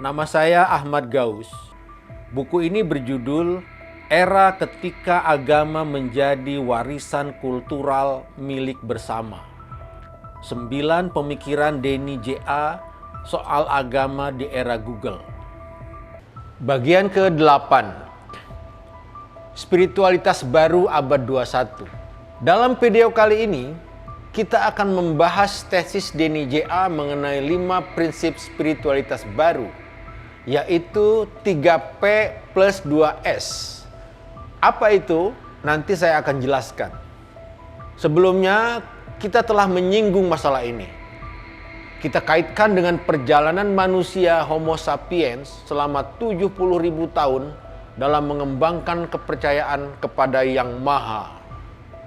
Nama saya Ahmad Gaus. Buku ini berjudul Era Ketika Agama Menjadi Warisan Kultural Milik Bersama. 9 pemikiran Denny J.A. soal agama di era Google. Bagian ke-8. Spiritualitas baru abad 21. Dalam video kali ini, kita akan membahas tesis Denny J.A. mengenai 5 prinsip spiritualitas baru, yaitu 3P plus 2S. Apa itu? Nanti saya akan jelaskan. Sebelumnya, kita telah menyinggung masalah ini. Kita kaitkan dengan perjalanan manusia Homo sapiens selama 70.000 tahun dalam mengembangkan kepercayaan kepada Yang Maha.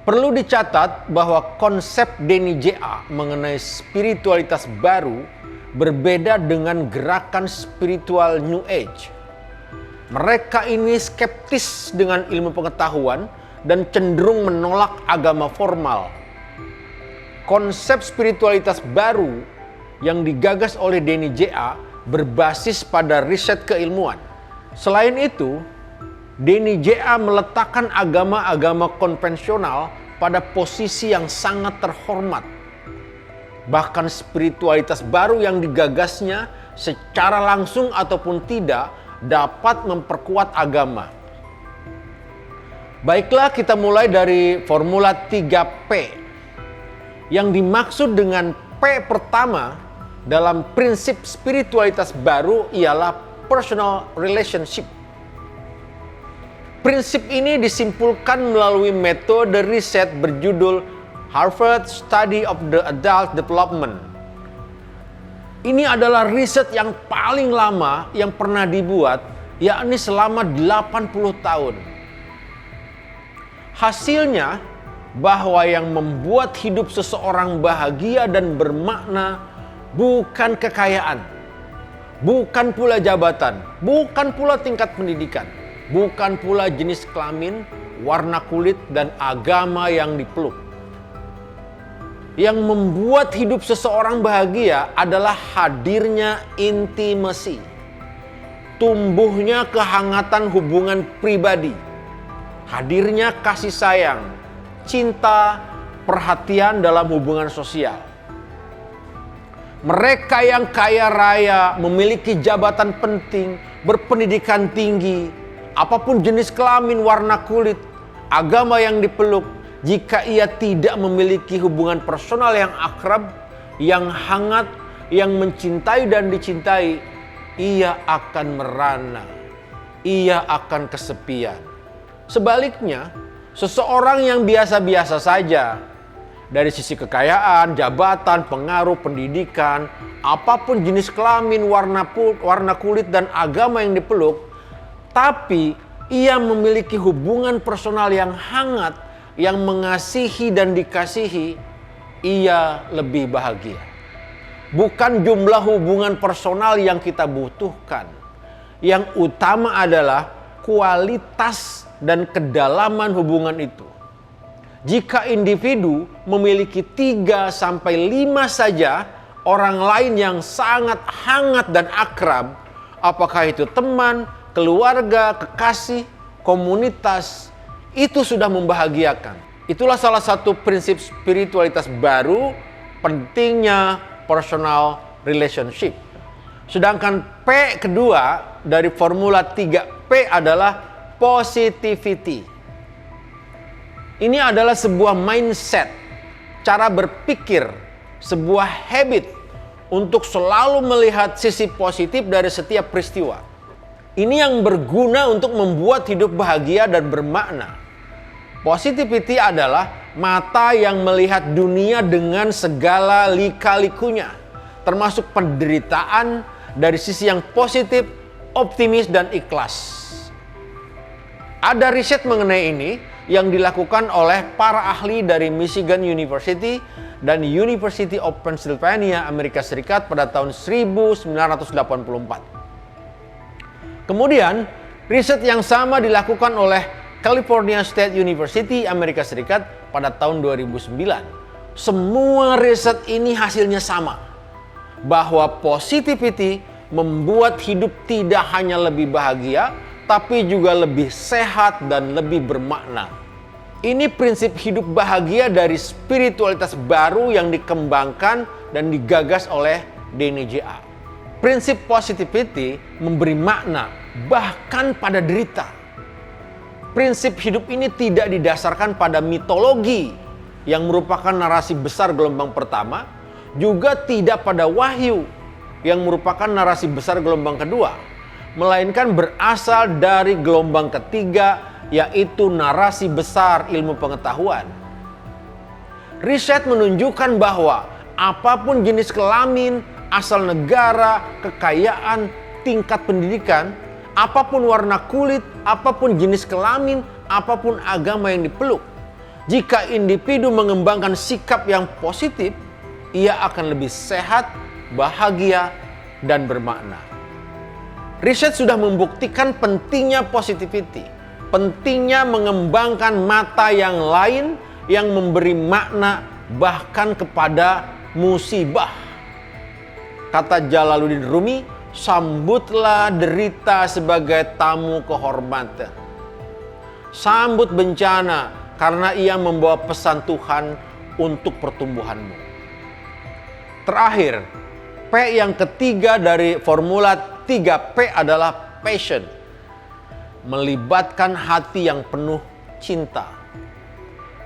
Perlu dicatat bahwa konsep Denny J.A. mengenai spiritualitas baru berbeda dengan gerakan spiritual New Age. Mereka ini skeptis dengan ilmu pengetahuan dan cenderung menolak agama formal. Konsep spiritualitas baru yang digagas oleh Denny J.A. berbasis pada riset keilmuan. Selain itu, Denny J.A. meletakkan agama-agama konvensional pada posisi yang sangat terhormat. Bahkan spiritualitas baru yang digagasnya secara langsung ataupun tidak dapat memperkuat agama. Baiklah, kita mulai dari formula 3P. Yang dimaksud dengan P pertama dalam prinsip spiritualitas baru ialah personal relationship. Prinsip ini disimpulkan melalui metode riset berjudul Harvard Study of the Adult Development. Ini adalah riset yang paling lama yang pernah dibuat, yakni selama 80 tahun. Hasilnya bahwa yang membuat hidup seseorang bahagia dan bermakna bukan kekayaan, bukan pula jabatan, bukan pula tingkat pendidikan, bukan pula jenis kelamin, warna kulit, dan agama yang dipeluk. Yang membuat hidup seseorang bahagia adalah hadirnya intimasi, tumbuhnya kehangatan hubungan pribadi, hadirnya kasih sayang, cinta, perhatian dalam hubungan sosial. Mereka yang kaya raya, memiliki jabatan penting, berpendidikan tinggi, apapun jenis kelamin, warna kulit, agama yang dipeluk, jika ia tidak memiliki hubungan personal yang akrab, yang hangat, yang mencintai dan dicintai, ia akan merana, ia akan kesepian. Sebaliknya, seseorang yang biasa-biasa saja, dari sisi kekayaan, jabatan, pengaruh, pendidikan, apapun jenis kelamin, warna kulit, dan agama yang dipeluk, tapi ia memiliki hubungan personal yang hangat, yang mengasihi dan dikasihi, ia lebih bahagia. Bukan jumlah hubungan personal yang kita butuhkan. Yang utama adalah kualitas dan kedalaman hubungan itu. Jika individu memiliki 3-5 saja orang lain yang sangat hangat dan akrab, apakah itu teman, keluarga, kekasih, komunitas, itu sudah membahagiakan. Itulah salah satu prinsip spiritualitas baru, pentingnya personal relationship. Sedangkan P kedua dari formula 3P adalah positivity. Ini adalah sebuah mindset, cara berpikir, sebuah habit untuk selalu melihat sisi positif dari setiap peristiwa. Ini yang berguna untuk membuat hidup bahagia dan bermakna. Positivity adalah mata yang melihat dunia dengan segala lika-likunya, termasuk penderitaan dari sisi yang positif, optimis, dan ikhlas. Ada riset mengenai ini yang dilakukan oleh para ahli dari Michigan University dan University of Pennsylvania, Amerika Serikat pada tahun 1984. Kemudian, riset yang sama dilakukan oleh California State University, Amerika Serikat pada tahun 2009. Semua riset ini hasilnya sama, bahwa positivity membuat hidup tidak hanya lebih bahagia, tapi juga lebih sehat dan lebih bermakna. Ini prinsip hidup bahagia dari spiritualitas baru yang dikembangkan dan digagas oleh Danny J.A. Prinsip positivity memberi makna bahkan pada derita. Prinsip hidup ini tidak didasarkan pada mitologi yang merupakan narasi besar gelombang pertama, juga tidak pada wahyu yang merupakan narasi besar gelombang kedua, melainkan berasal dari gelombang ketiga, yaitu narasi besar ilmu pengetahuan. Riset menunjukkan bahwa apapun jenis kelamin, asal negara, kekayaan, tingkat pendidikan, apapun warna kulit, apapun jenis kelamin, apapun agama yang dipeluk, jika individu mengembangkan sikap yang positif, ia akan lebih sehat, bahagia, dan bermakna. Riset sudah membuktikan pentingnya positivity, pentingnya mengembangkan mata yang lain yang memberi makna bahkan kepada musibah. Kata Jalaluddin Rumi, sambutlah derita sebagai tamu kehormatan. Sambut bencana karena ia membawa pesan Tuhan untuk pertumbuhanmu. Terakhir, P yang ketiga dari formula 3P adalah passion. Melibatkan hati yang penuh cinta.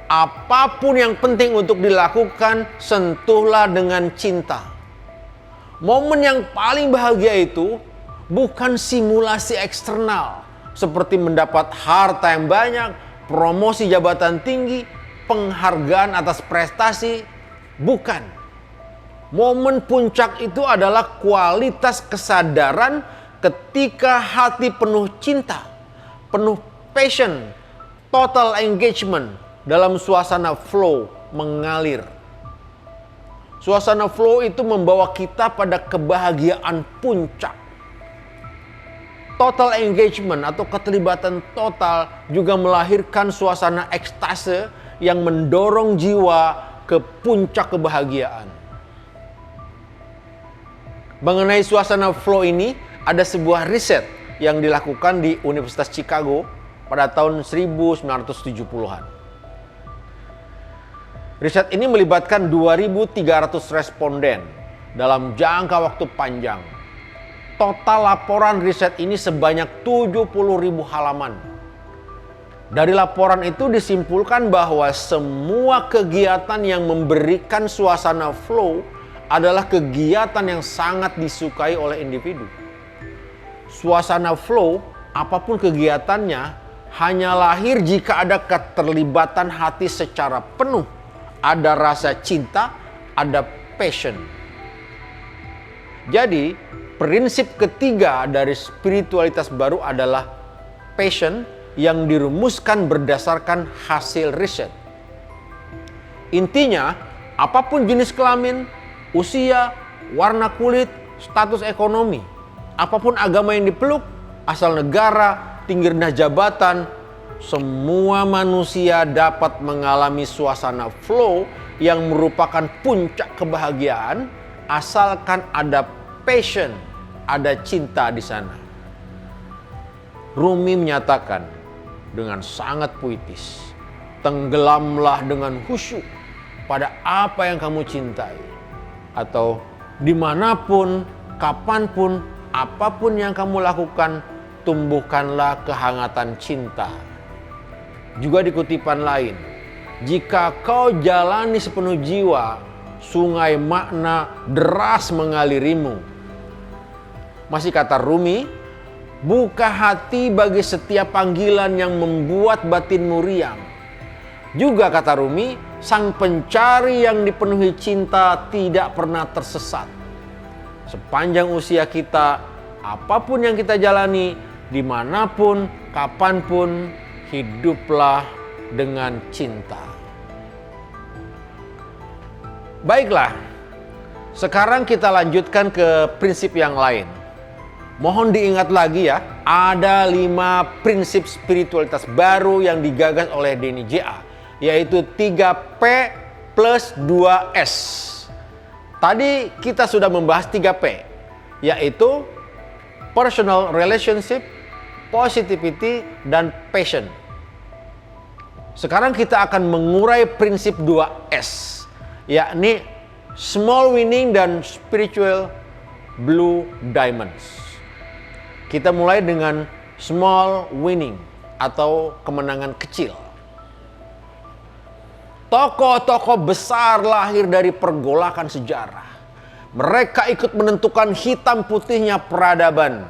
Apapun yang penting untuk dilakukan, sentuhlah dengan cinta. Momen yang paling bahagia itu bukan simulasi eksternal seperti mendapat harta yang banyak, promosi jabatan tinggi, penghargaan atas prestasi. Bukan. Momen puncak itu adalah kualitas kesadaran ketika hati penuh cinta, penuh passion, total engagement dalam suasana flow mengalir. Suasana flow itu membawa kita pada kebahagiaan puncak. Total engagement atau keterlibatan total juga melahirkan suasana ekstase yang mendorong jiwa ke puncak kebahagiaan. Mengenai suasana flow ini, ada sebuah riset yang dilakukan di Universitas Chicago pada tahun 1970-an. Riset ini melibatkan 2.300 responden dalam jangka waktu panjang. Total laporan riset ini sebanyak 70.000 halaman. Dari laporan itu disimpulkan bahwa semua kegiatan yang memberikan suasana flow adalah kegiatan yang sangat disukai oleh individu. Suasana flow, apapun kegiatannya, hanya lahir jika ada keterlibatan hati secara penuh. Ada rasa cinta, ada passion. Jadi, prinsip ketiga dari spiritualitas baru adalah passion yang dirumuskan berdasarkan hasil riset. Intinya, apapun jenis kelamin, usia, warna kulit, status ekonomi, apapun agama yang dipeluk, asal negara, tinggi rendah jabatan, semua manusia dapat mengalami suasana flow yang merupakan puncak kebahagiaan asalkan ada passion, ada cinta di sana. Rumi menyatakan dengan sangat puitis, tenggelamlah dengan khusyuk pada apa yang kamu cintai. Atau dimanapun, kapanpun, apapun yang kamu lakukan, tumbuhkanlah kehangatan cinta. Juga di kutipan lain, jika kau jalani sepenuh jiwa, sungai makna deras mengalirimu. Masih kata Rumi, buka hati bagi setiap panggilan yang membuat batinmu riang. Juga kata Rumi, sang pencari yang dipenuhi cinta tidak pernah tersesat. Sepanjang usia kita, apapun yang kita jalani, dimanapun, kapanpun, hiduplah dengan cinta. Baiklah, sekarang kita lanjutkan ke prinsip yang lain. Mohon diingat lagi ya, ada 5 prinsip spiritualitas baru yang digagas oleh Danny J.A. yaitu 3P plus 2S. Tadi kita sudah membahas 3P. yaitu personal relationship, positivity, dan passion. Sekarang kita akan mengurai prinsip 2S, yakni small winning dan spiritual blue diamonds. Kita mulai dengan small winning atau kemenangan kecil. Tokoh-tokoh besar lahir dari pergolakan sejarah. Mereka ikut menentukan hitam putihnya peradaban.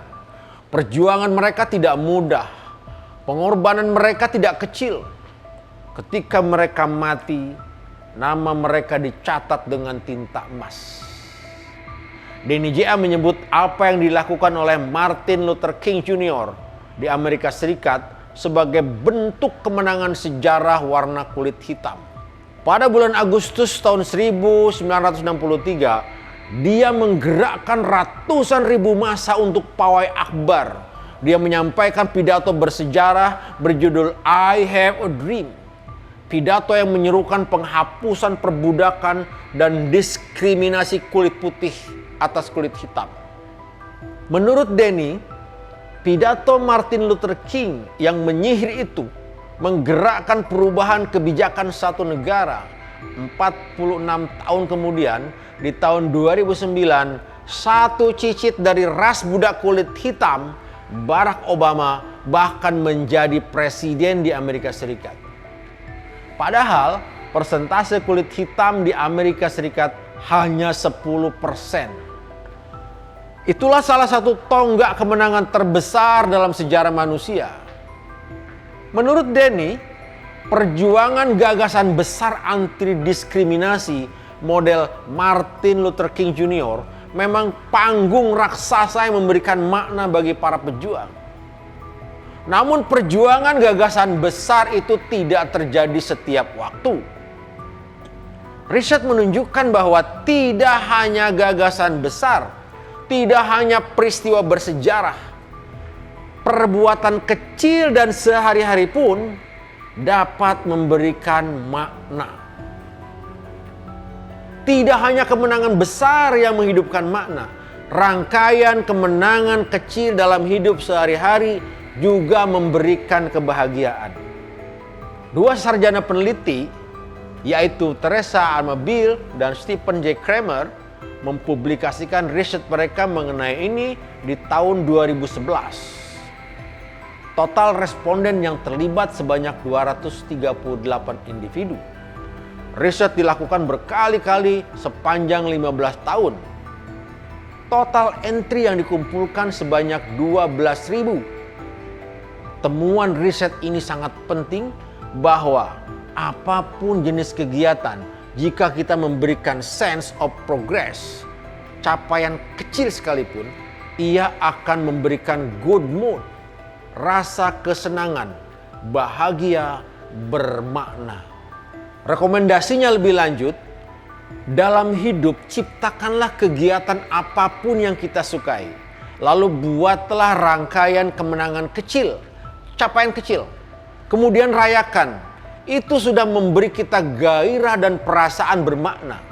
Perjuangan mereka tidak mudah. Pengorbanan mereka tidak kecil. Ketika mereka mati, nama mereka dicatat dengan tinta emas. Denny J.A. menyebut apa yang dilakukan oleh Martin Luther King Jr. di Amerika Serikat sebagai bentuk kemenangan sejarah warna kulit hitam. Pada bulan Agustus tahun 1963, dia menggerakkan ratusan ribu massa untuk pawai akbar. Dia menyampaikan pidato bersejarah berjudul I Have a Dream. Pidato yang menyerukan penghapusan perbudakan dan diskriminasi kulit putih atas kulit hitam. Menurut Denny, pidato Martin Luther King yang menyihir itu menggerakkan perubahan kebijakan satu negara. 46 tahun kemudian, di tahun 2009, satu cicit dari ras budak kulit hitam, Barack Obama, bahkan menjadi presiden di Amerika Serikat. Padahal persentase kulit hitam di Amerika Serikat hanya 10%. Itulah salah satu tonggak kemenangan terbesar dalam sejarah manusia. Menurut Denny, perjuangan gagasan besar anti diskriminasi model Martin Luther King Jr. memang panggung raksasa yang memberikan makna bagi para pejuang. Namun perjuangan gagasan besar itu tidak terjadi setiap waktu. Riset menunjukkan bahwa tidak hanya gagasan besar, tidak hanya peristiwa bersejarah, perbuatan kecil dan sehari-hari pun dapat memberikan makna. Tidak hanya kemenangan besar yang menghidupkan makna, rangkaian kemenangan kecil dalam hidup sehari-hari juga memberikan kebahagiaan. Dua sarjana peneliti, yaitu Teresa Armabil dan Stephen J. Kramer, mempublikasikan riset mereka mengenai ini di tahun 2011. Total responden yang terlibat sebanyak 238 individu. Riset dilakukan berkali-kali sepanjang 15 tahun. Total entry yang dikumpulkan sebanyak 12.000. Temuan riset ini sangat penting bahwa apapun jenis kegiatan, jika kita memberikan sense of progress, capaian kecil sekalipun, ia akan memberikan good mood, rasa kesenangan, bahagia, bermakna. Rekomendasinya lebih lanjut, dalam hidup ciptakanlah kegiatan apapun yang kita sukai. Lalu buatlah rangkaian kemenangan kecil, capaian kecil. Kemudian rayakan. Itu sudah memberi kita gairah dan perasaan bermakna.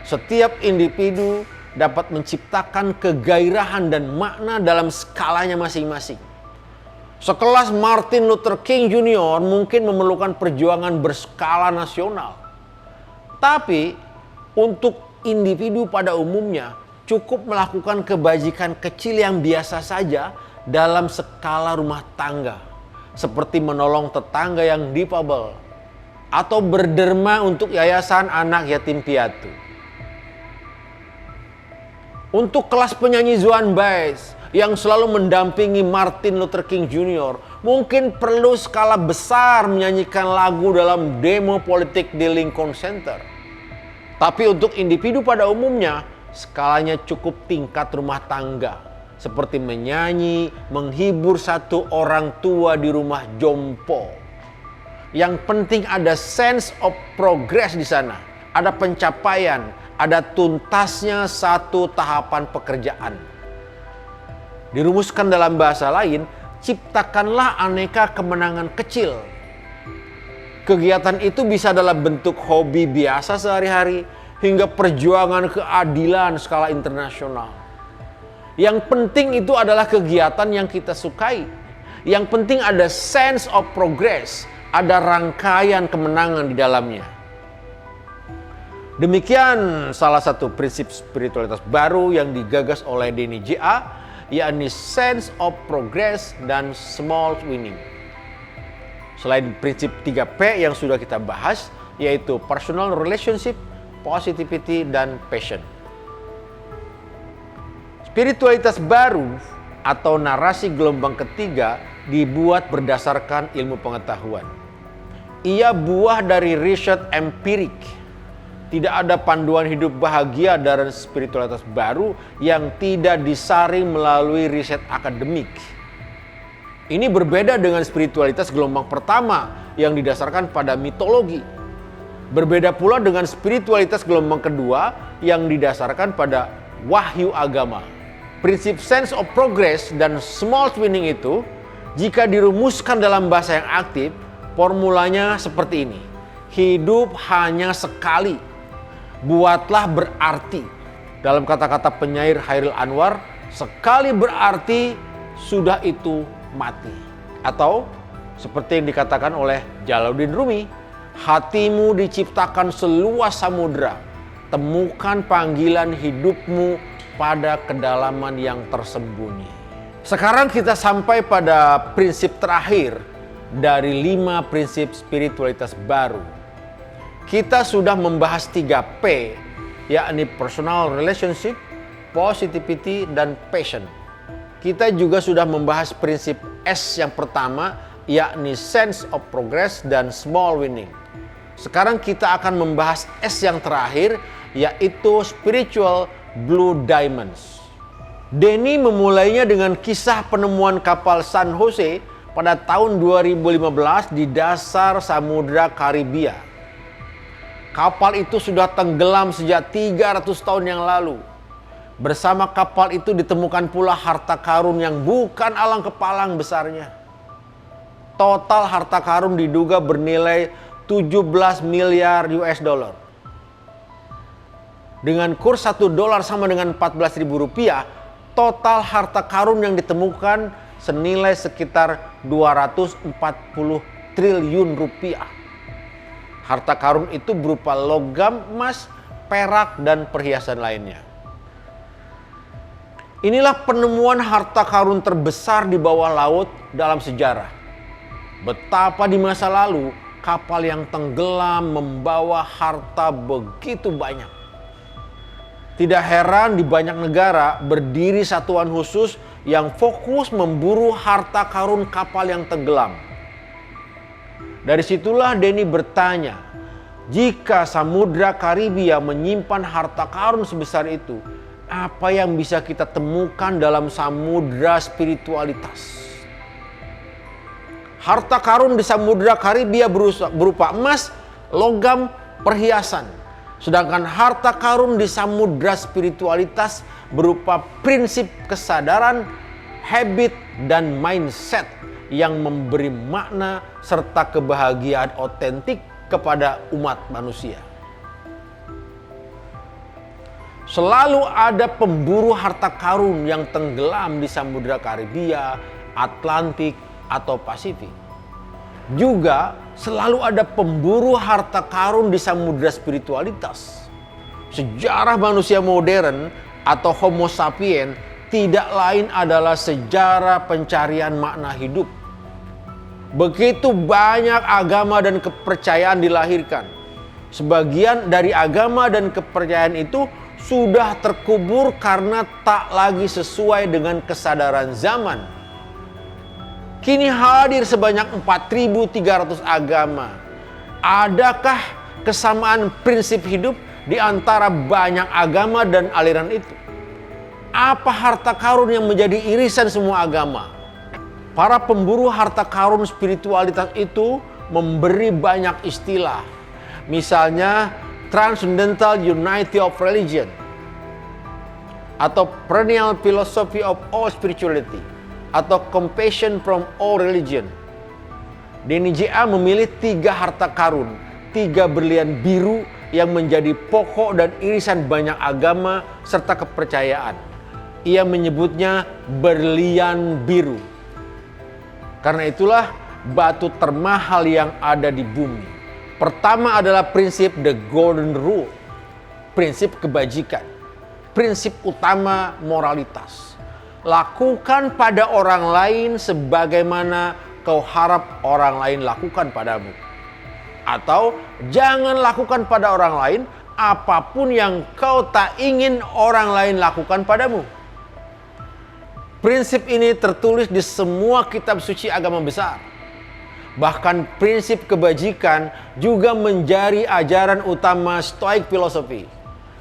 Setiap individu dapat menciptakan kegairahan dan makna dalam skalanya masing-masing. Sekelas Martin Luther King Jr. mungkin memerlukan perjuangan berskala nasional. Tapi untuk individu pada umumnya cukup melakukan kebajikan kecil yang biasa saja dalam skala rumah tangga. Seperti menolong tetangga yang difabel atau berderma untuk yayasan anak yatim piatu. Untuk kelas penyanyi Joan Baez yang selalu mendampingi Martin Luther King Jr. mungkin perlu skala besar menyanyikan lagu dalam demo politik di Lincoln Center. Tapi untuk individu pada umumnya, skalanya cukup tingkat rumah tangga. Seperti menyanyi, menghibur satu orang tua di rumah jompo. Yang penting ada sense of progress di sana. Ada pencapaian, ada tuntasnya satu tahapan pekerjaan. Dirumuskan dalam bahasa lain, ciptakanlah aneka kemenangan kecil. Kegiatan itu bisa dalam bentuk hobi biasa sehari-hari hingga perjuangan keadilan skala internasional. Yang penting itu adalah kegiatan yang kita sukai. Yang penting ada sense of progress, ada rangkaian kemenangan di dalamnya. Demikian salah satu prinsip spiritualitas baru yang digagas oleh Danny J.A., yakni sense of progress dan small winning. Selain prinsip 3P yang sudah kita bahas, yaitu personal relationship, positivity, dan passion. Spiritualitas baru atau narasi gelombang ketiga dibuat berdasarkan ilmu pengetahuan. Ia buah dari riset empirik. Tidak ada panduan hidup bahagia dari spiritualitas baru yang tidak disaring melalui riset akademik. Ini berbeda dengan spiritualitas gelombang pertama yang didasarkan pada mitologi. Berbeda pula dengan spiritualitas gelombang kedua yang didasarkan pada wahyu agama. Prinsip sense of progress dan small winning itu, jika dirumuskan dalam bahasa yang aktif, formulanya seperti ini. Hidup hanya sekali, buatlah berarti. Dalam kata-kata penyair Chairil Anwar, sekali berarti sudah itu mati. Atau seperti yang dikatakan oleh Jalaluddin Rumi, hatimu diciptakan seluas samudra, temukan panggilan hidupmu pada kedalaman yang tersembunyi. Sekarang kita sampai pada prinsip terakhir dari 5 prinsip spiritualitas baru. Kita sudah membahas 3P, yakni personal relationship, positivity, dan passion. Kita juga sudah membahas prinsip S yang pertama, yakni sense of progress dan small winning. Sekarang kita akan membahas S yang terakhir, yaitu spiritual Blue Diamonds. Danny memulainya dengan kisah penemuan kapal San Jose pada tahun 2015 di dasar Samudra Karibia. Kapal itu sudah tenggelam sejak 300 tahun yang lalu. Bersama kapal itu ditemukan pula harta karun yang bukan alang kepalang besarnya. Total harta karun diduga bernilai 17 miliar US dollar. Dengan kurs $1 sama dengan 14.000 rupiah, total harta karun yang ditemukan senilai sekitar 240 triliun rupiah. Harta karun itu berupa logam, emas, perak, dan perhiasan lainnya. Inilah penemuan harta karun terbesar di bawah laut dalam sejarah. Betapa di masa lalu kapal yang tenggelam membawa harta begitu banyak. Tidak heran di banyak negara berdiri satuan khusus yang fokus memburu harta karun kapal yang tenggelam. Dari situlah Danny bertanya, jika Samudra Karibia menyimpan harta karun sebesar itu, apa yang bisa kita temukan dalam samudra spiritualitas? Harta karun di Samudra Karibia berupa emas, logam, perhiasan. Sedangkan harta karun di samudra spiritualitas berupa prinsip kesadaran, habit, dan mindset yang memberi makna serta kebahagiaan otentik kepada umat manusia. Selalu ada pemburu harta karun yang tenggelam di Samudra Karibia, Atlantik, atau Pasifik. Juga selalu ada pemburu harta karun di samudra spiritualitas. Sejarah manusia modern atau Homo sapiens tidak lain adalah sejarah pencarian makna hidup. Begitu banyak agama dan kepercayaan dilahirkan. Sebagian dari agama dan kepercayaan itu sudah terkubur karena tak lagi sesuai dengan kesadaran zaman. Kini hadir sebanyak 4.300 agama. Adakah kesamaan prinsip hidup di antara banyak agama dan aliran itu? Apa harta karun yang menjadi irisan semua agama? Para pemburu harta karun spiritualitas itu memberi banyak istilah. Misalnya Transcendental Unity of Religion atau Perennial Philosophy of All Spirituality atau Compassion from All Religion. Danny J.A. memilih 3 harta karun, 3 berlian biru yang menjadi pokok dan irisan banyak agama serta kepercayaan. ia menyebutnya berlian biru. Karena itulah batu termahal yang ada di bumi. Pertama adalah prinsip the golden rule, prinsip kebajikan, prinsip utama moralitas. Lakukan pada orang lain sebagaimana kau harap orang lain lakukan padamu. Atau jangan lakukan pada orang lain apapun yang kau tak ingin orang lain lakukan padamu. Prinsip ini tertulis di semua kitab suci agama besar. Bahkan prinsip kebajikan juga menjadi ajaran utama Stoik filosofi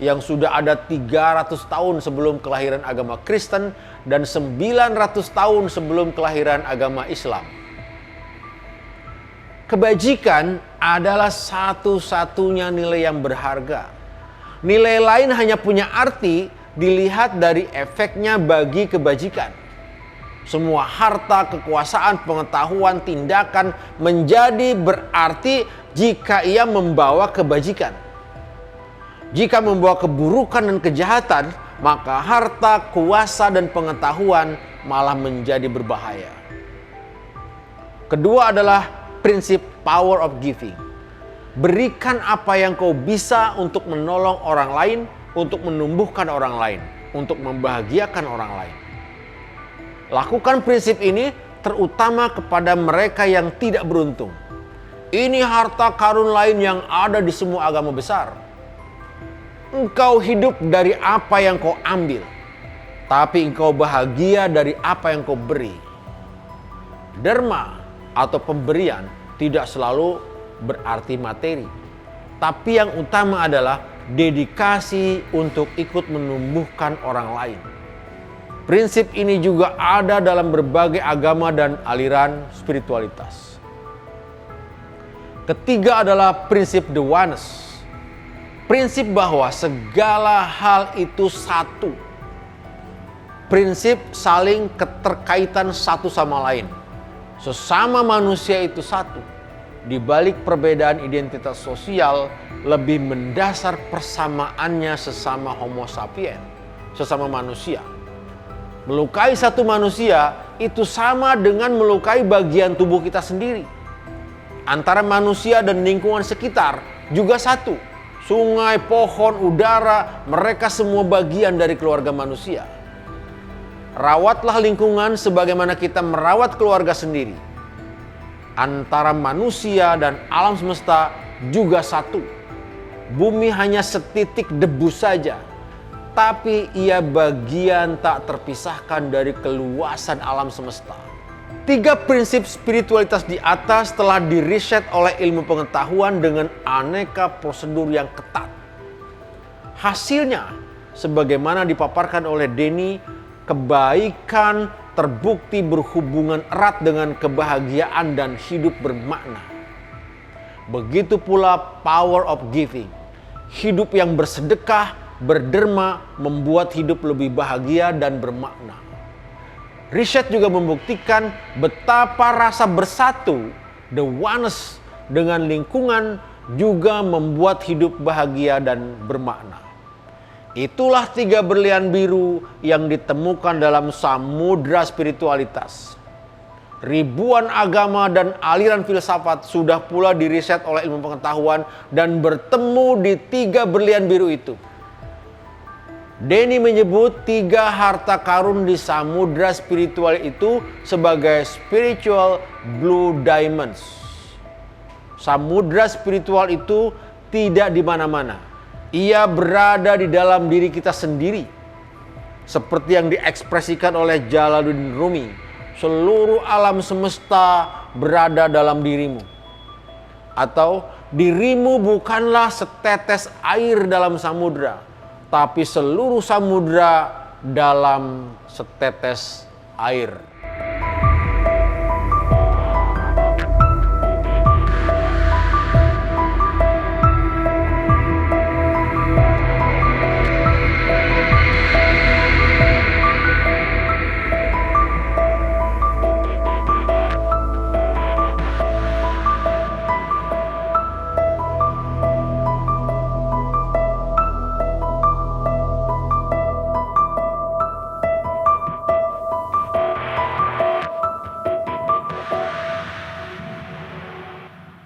yang sudah ada 300 tahun sebelum kelahiran agama Kristen dan 900 tahun sebelum kelahiran agama Islam. Kebajikan adalah satu-satunya nilai yang berharga. Nilai lain hanya punya arti dilihat dari efeknya bagi kebajikan. Semua harta, kekuasaan, pengetahuan, tindakan menjadi berarti jika ia membawa kebajikan. Jika membawa keburukan dan kejahatan, maka harta, kuasa, dan pengetahuan malah menjadi berbahaya. Kedua adalah prinsip power of giving. Berikan apa yang kau bisa untuk menolong orang lain, untuk menumbuhkan orang lain, untuk membahagiakan orang lain. Lakukan prinsip ini terutama kepada mereka yang tidak beruntung. Ini harta karun lain yang ada di semua agama besar. Engkau hidup dari apa yang kau ambil, tapi engkau bahagia dari apa yang kau beri. Derma atau pemberian tidak selalu berarti materi, tapi yang utama adalah dedikasi untuk ikut menumbuhkan orang lain. Prinsip ini juga ada dalam berbagai agama dan aliran spiritualitas. Ketiga adalah prinsip the oneness. Prinsip bahwa segala hal itu satu. Prinsip saling keterkaitan satu sama lain. Sesama manusia itu satu. Di balik perbedaan identitas sosial, lebih mendasar persamaannya sesama Homo sapiens, sesama manusia. Melukai satu manusia itu sama dengan melukai bagian tubuh kita sendiri. Antara manusia dan lingkungan sekitar juga satu. Sungai, pohon, udara, mereka semua bagian dari keluarga manusia. Rawatlah lingkungan sebagaimana kita merawat keluarga sendiri. Antara manusia dan alam semesta juga satu. Bumi hanya setitik debu saja, tapi ia bagian tak terpisahkan dari keluasan alam semesta. 3 prinsip spiritualitas di atas telah diriset oleh ilmu pengetahuan dengan aneka prosedur yang ketat. Hasilnya, sebagaimana dipaparkan oleh Denny, kebaikan terbukti berhubungan erat dengan kebahagiaan dan hidup bermakna. Begitu pula power of giving. Hidup yang bersedekah, berderma, membuat hidup lebih bahagia dan bermakna. Riset juga membuktikan betapa rasa bersatu, the oneness, dengan lingkungan juga membuat hidup bahagia dan bermakna. Itulah 3 berlian biru yang ditemukan dalam samudra spiritualitas. Ribuan agama dan aliran filsafat sudah pula diriset oleh ilmu pengetahuan dan bertemu di 3 berlian biru itu. Denny menyebut 3 harta karun di samudra spiritual itu sebagai spiritual blue diamonds. Samudra spiritual itu tidak di mana-mana. Ia berada di dalam diri kita sendiri. Seperti yang diekspresikan oleh Jalaluddin Rumi, seluruh alam semesta berada dalam dirimu. Atau dirimu bukanlah setetes air dalam samudra, tapi seluruh samudra dalam setetes air.